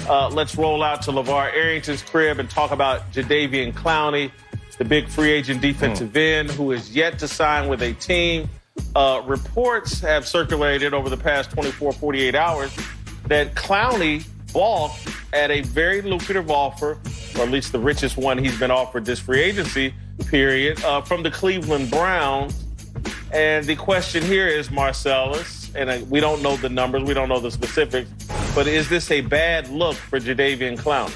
let's roll out to LeVar Arrington's crib and talk about Jadeveon Clowney, the big free agent defensive end who is yet to sign with a team. Reports have circulated over the past 24, 48 hours that Clowney balked at a very lucrative offer, or at least the richest one he's been offered this free agency period, from the Cleveland Browns. And the question here is, Marcellus, and we don't know the numbers, we don't know the specifics, but is this a bad look for Jadeveon Clowney?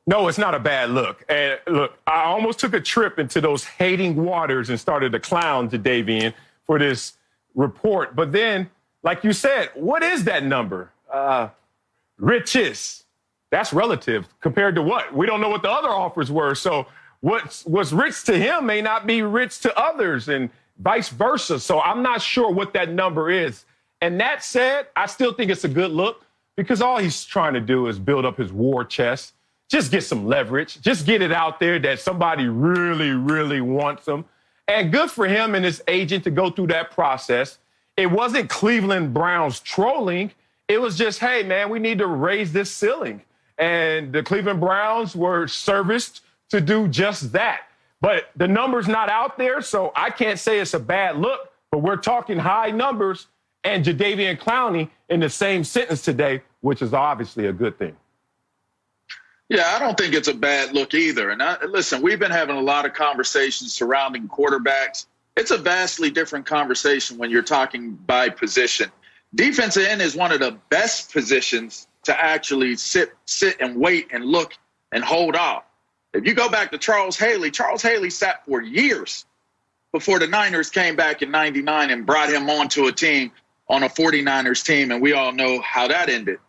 No, it's not a bad look. And look, I almost took a trip into those hating waters and started to clown Jadeveon for this report. But then, like you said, what is that number? Riches. That's relative compared to what? We don't know what the other offers were. So what's rich to him may not be rich to others and vice versa. So I'm not sure what that number is. And that said, I still think it's a good look because all he's trying to do is build up his war chest. Just get some leverage. Just get it out there that somebody really, really wants him. And good for him and his agent to go through that process. It wasn't Cleveland Browns trolling. It was just, hey, man, we need to raise this ceiling. And the Cleveland Browns were serviced to do just that. But the number's not out there, so I can't say it's a bad look. But we're talking high numbers and Jadeveon Clowney in the same sentence today, which is obviously a good thing. Yeah, I don't think it's a bad look either. And listen, we've been having a lot of conversations surrounding quarterbacks. It's a vastly different conversation when you're talking by position. Defensive end is one of the best positions to actually sit and wait and look and hold off. If you go back to Charles Haley sat for years before the Niners came back in '99 and brought him onto a team, on a 49ers team, and we all know how that ended.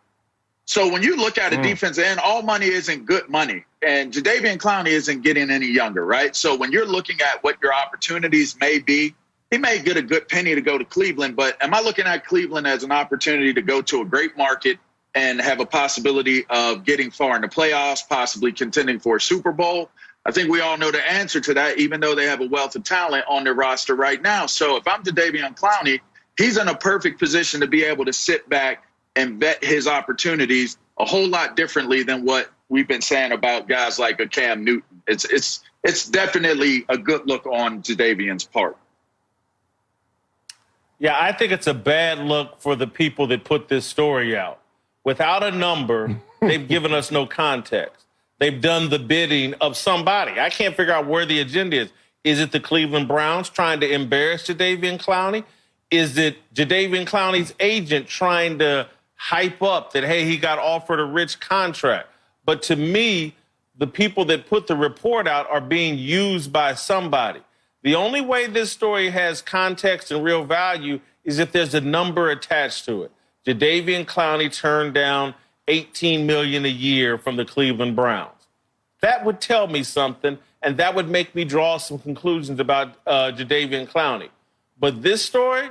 So when you look at a defensive end, all money isn't good money. And Jadeveon Clowney isn't getting any younger, right? So when you're looking at what your opportunities may be, he may get a good penny to go to Cleveland, but am I looking at Cleveland as an opportunity to go to a great market and have a possibility of getting far in the playoffs, possibly contending for a Super Bowl? I think we all know the answer to that, even though they have a wealth of talent on their roster right now. So if I'm Jadeveon Clowney, he's in a perfect position to be able to sit back and vet his opportunities a whole lot differently than what we've been saying about guys like a Cam Newton. It's definitely a good look on Jadeveon's part. Yeah, I think it's a bad look for the people that put this story out. Without a number, they've given us no context. They've done the bidding of somebody. I can't figure out where the agenda is. Is it the Cleveland Browns trying to embarrass Jadeveon Clowney? Is it Jadeveon Clowney's agent trying to hype up that, hey, he got offered a rich contract? But to me, the people that put the report out are being used by somebody. The only way this story has context and real value is if there's a number attached to it. Jadeveon Clowney turned down $18 million a year from the Cleveland Browns. That would tell me something, and that would make me draw some conclusions about Jadeveon Clowney. But this story,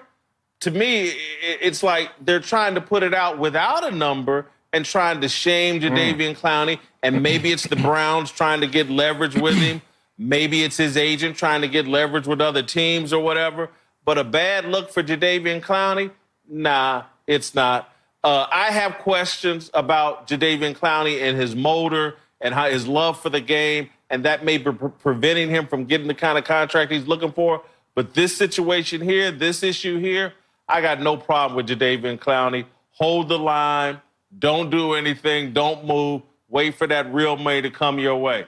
to me, it's like they're trying to put it out without a number and trying to shame Jadeveon Clowney, and maybe it's the Browns trying to get leverage with him. Maybe it's his agent trying to get leverage with other teams or whatever. But a bad look for Jadeveon Clowney? Nah, it's not. I have questions about Jadeveon Clowney and his motor and how his love for the game, and that may be preventing him from getting the kind of contract he's looking for. But this situation here, this issue here, I got no problem with Jadeveon Clowney. Hold the line. Don't do anything. Don't move. Wait for that real money to come your way.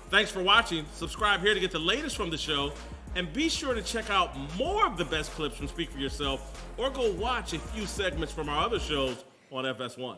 Thanks for watching. Subscribe here to get the latest from the show. And be sure to check out more of the best clips from Speak For Yourself, or go watch a few segments from our other shows on FS1.